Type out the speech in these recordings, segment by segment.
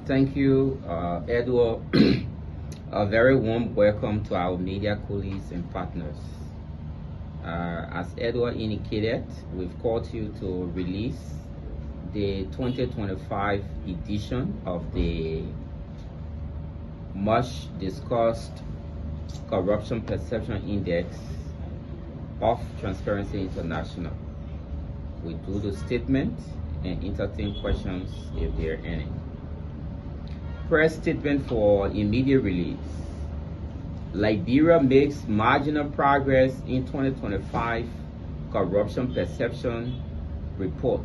Thank you, Edward. A very warm welcome to our media colleagues and partners. As Edward indicated, we've called you to release the 2025 edition of the much discussed Corruption Perception Index of Transparency International. We do the statement and entertain questions if there are any. Press statement for immediate release. Liberia makes marginal progress in 2025 Corruption Perception Report,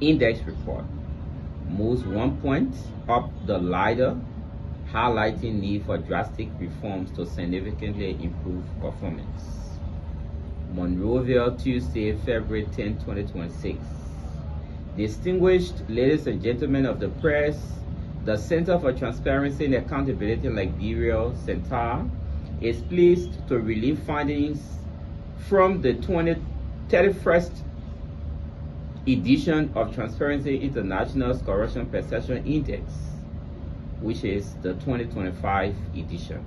Index Report. Moves 1 point up the ladder, highlighting need for drastic reforms to significantly improve performance. Monrovia, Tuesday, February 10, 2026. Distinguished ladies and gentlemen of the press, the Center for Transparency and Accountability in Liberia, CENTAL, is pleased to release findings from the 31st edition of Transparency International's Corruption Perception Index, which is the 2025 edition,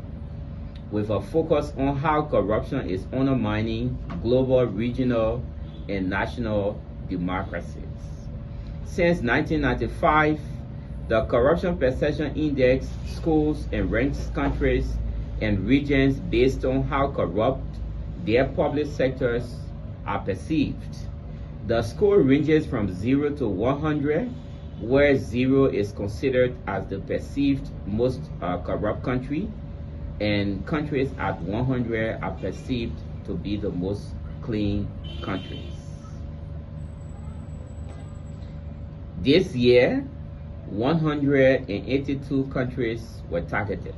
with a focus on how corruption is undermining global, regional, and national democracies. Since 1995, the Corruption Perception Index scores and ranks countries and regions based on how corrupt their public sectors are perceived. The score ranges from 0 to 100, where 0 is considered as the perceived most corrupt country, and countries at 100 are perceived to be the most clean countries. This year, 182 countries were targeted.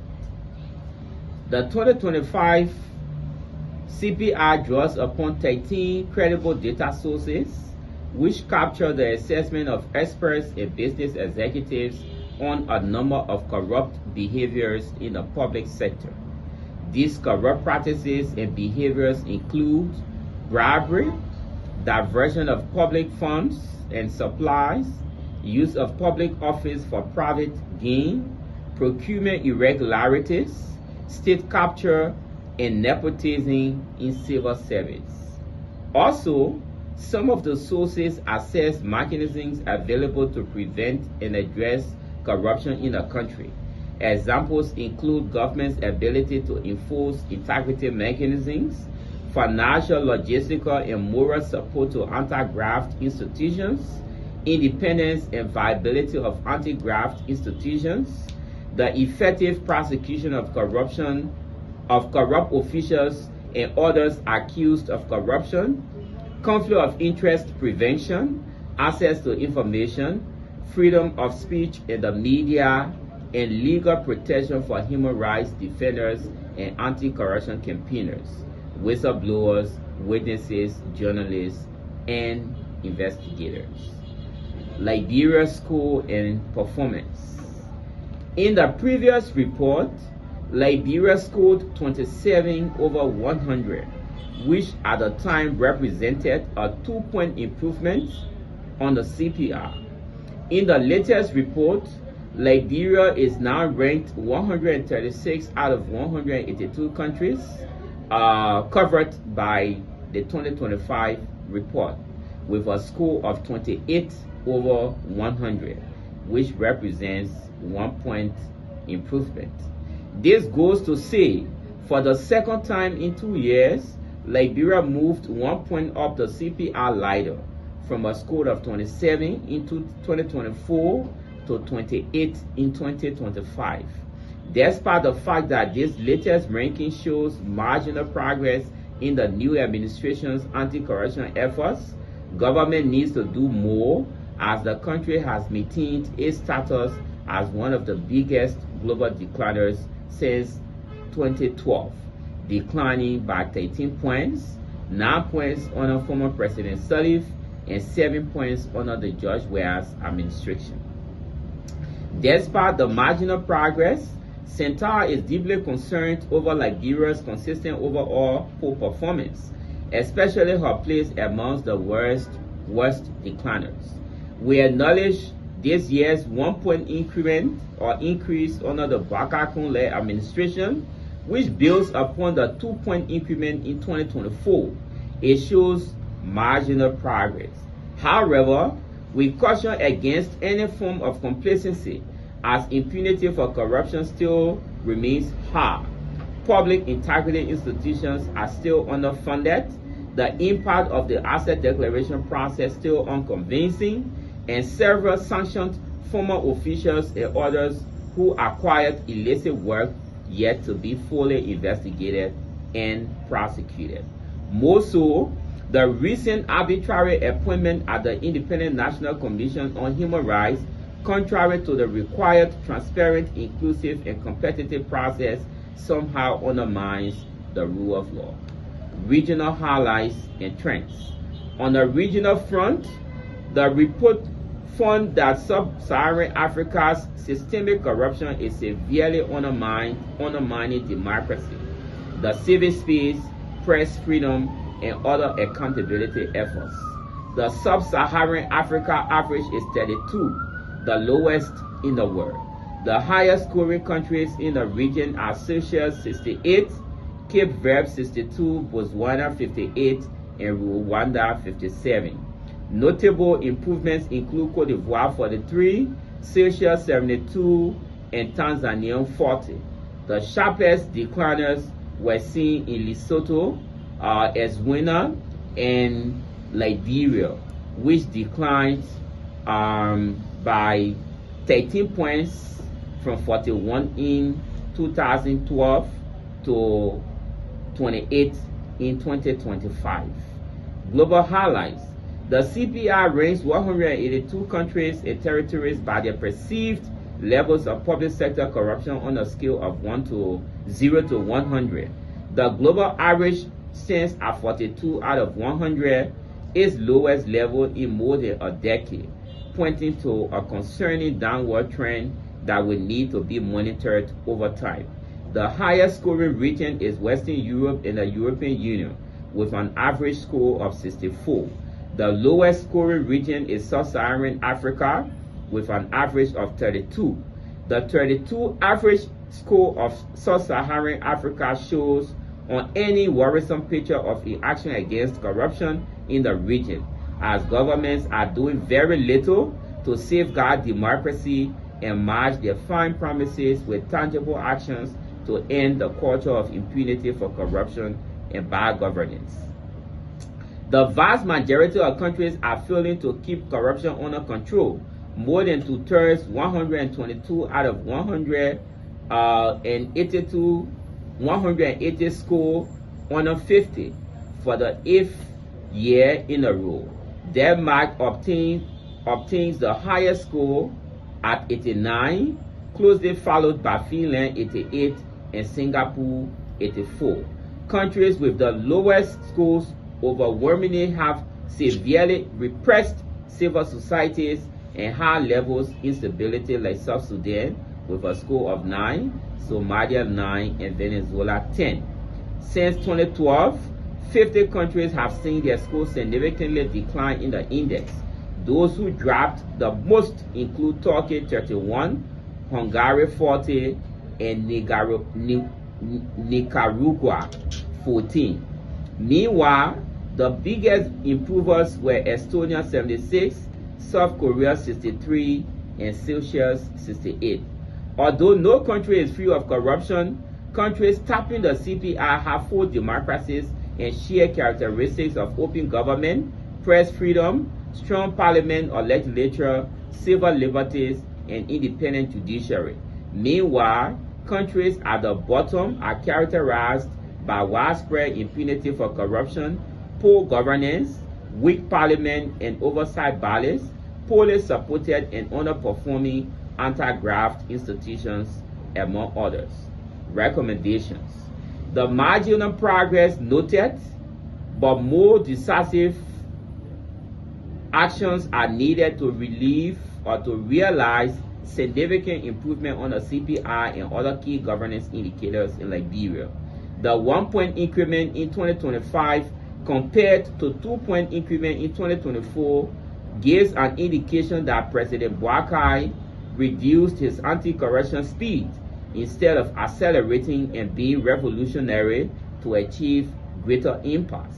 The 2025 CPI draws upon 13 credible data sources, which capture the assessment of experts and business executives on a number of corrupt behaviors in the public sector. These corrupt practices and behaviors include bribery, diversion of public funds and supplies, use of public office for private gain, procurement irregularities, state capture, and nepotism in civil service. Also, some of the sources assess mechanisms available to prevent and address corruption in a country. Examples include government's ability to enforce integrity mechanisms, financial, logistical, and moral support to anti-graft institutions, independence and viability of anti-graft institutions, the effective prosecution of corruption, of corrupt officials and others accused of corruption, conflict of interest prevention, access to information, freedom of speech in the media, and legal protection for human rights defenders and anti-corruption campaigners, whistleblowers, witnesses, journalists, and investigators. Liberia score and performance. In the previous report, Liberia scored 27 over 100, which at the time represented a 2-point improvement on the CPI. In the latest report, Liberia is now ranked 136 out of 182 countries covered by the 2025 report, with a score of 28 over 100, which represents 1-point improvement. This goes to say, for the second time in 2 years, Liberia moved 1 point up the CPI ladder from a score of 27 in 2024 to 28 in 2025. Despite the fact that this latest ranking shows marginal progress in the new administration's anti-corruption efforts, government needs to do more, as the country has maintained its status as one of the biggest global decliners since 2012, declining by 13 points, 9 points under former President Sirleaf, and 7 points under the George Weah's administration. Despite the marginal progress, CENTAL is deeply concerned over Liberia's consistent overall poor performance, especially her place amongst the worst decliners. We acknowledge this year's 1-point increment or increase under the Baka-Kun-led administration, which builds upon the 2-point increment in 2024. It shows marginal progress. However, we caution against any form of complacency, as impunity for corruption still remains high. Public integrity institutions are still underfunded. The impact of the asset declaration process still unconvincing, and several sanctioned former officials and others who acquired illicit work yet to be fully investigated and prosecuted. More so, the recent arbitrary appointment at the Independent National Commission on Human Rights, contrary to the required transparent, inclusive, and competitive process, somehow undermines the rule of law. Regional highlights and trends. On the regional front, the report found that sub-Saharan Africa's systemic corruption is severely undermining democracy, the civil space, press freedom, and other accountability efforts. The sub-Saharan Africa average is 32, the lowest in the world. The highest scoring countries in the region are Seychelles 68, Cape Verde 62, Botswana 58, and Rwanda 57. Notable improvements include Cote d'Ivoire 43, Seychelles 72, and Tanzania 40. The sharpest decliners were seen in Lesotho, Eswatini, and Liberia, which declined by 13 points from 41 in 2012 to 28 in 2025. Global highlights. The CPI ranks 182 countries and territories by their perceived levels of public sector corruption on a scale of 0 to 100. The global average stands at 42 out of 100, its lowest level in more than a decade, pointing to a concerning downward trend that will need to be monitored over time. The highest scoring region is Western Europe and the European Union, with an average score of 64. The lowest scoring region is Sub-Saharan Africa, with an average of 32. The 32 average score of Sub-Saharan Africa shows on any worrisome picture of inaction against corruption in the region, as governments are doing very little to safeguard democracy and match their fine promises with tangible actions to end the culture of impunity for corruption and bad governance. The vast majority of countries are failing to keep corruption under control. More than 2/3, 122 out of 180 score under 50 for the 8th year in a row. Denmark obtains the highest score at 89, closely followed by Finland 88 and Singapore 84. Countries with the lowest scores overwhelmingly have severely repressed civil societies and high levels of instability, like South Sudan with a score of 9, Somalia 9, and Venezuela 10. Since 2012, 50 countries have seen their scores significantly decline in the index. Those who dropped the most include Turkey 31, Hungary 40, and Nicaragua 14. Meanwhile, the biggest improvers were Estonia 76, South Korea 63, and Seychelles 68. Although no country is free of corruption, countries tapping the CPI have full democracies and share characteristics of open government, press freedom, strong parliament or legislature, civil liberties, and independent judiciary. Meanwhile, countries at the bottom are characterized by widespread impunity for corruption, poor governance, weak parliament and oversight bodies, poorly supported and underperforming anti-graft institutions, among others. Recommendations. The marginal progress noted, but more decisive actions are needed to relieve or to realize significant improvement on the CPI and other key governance indicators in Liberia. The 1-point increment in 2025 compared to 2-point increment in 2024 gives an indication that President Boakai reduced his anti-corruption speed instead of accelerating and being revolutionary to achieve greater impact.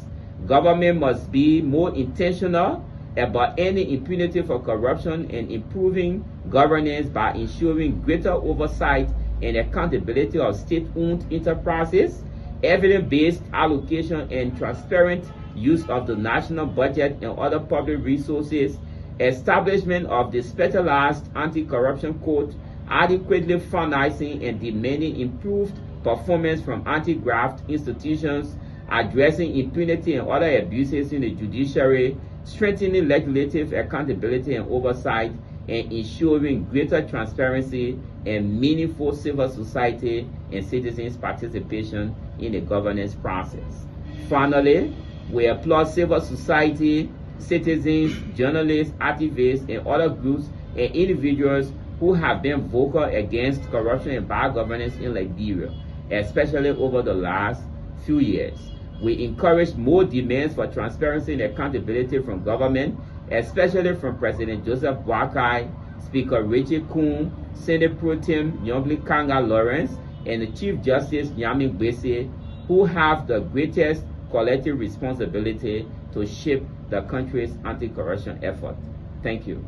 Government must be more intentional about any impunity for corruption and improving governance by ensuring greater oversight and accountability of state-owned enterprises, evidence-based allocation and transparent use of the national budget and other public resources, establishment of the specialized anti-corruption court, adequately financing and demanding improved performance from anti-graft institutions, addressing impunity and other abuses in the judiciary, strengthening legislative accountability and oversight, and ensuring greater transparency and meaningful civil society and citizens' participation in the governance process. Finally, we applaud civil society, citizens, journalists, activists, and other groups and individuals who have been vocal against corruption and bad governance in Liberia, especially over the last few years. We encourage more demands for transparency and accountability from government, especially from President Joseph Boakai, Speaker Richard Kuhn, Senate Pro Tem Nyongli Kanga Lawrence, and the Chief Justice Nyame Gbese, who have the greatest collective responsibility to shape the country's anti-corruption effort. Thank you.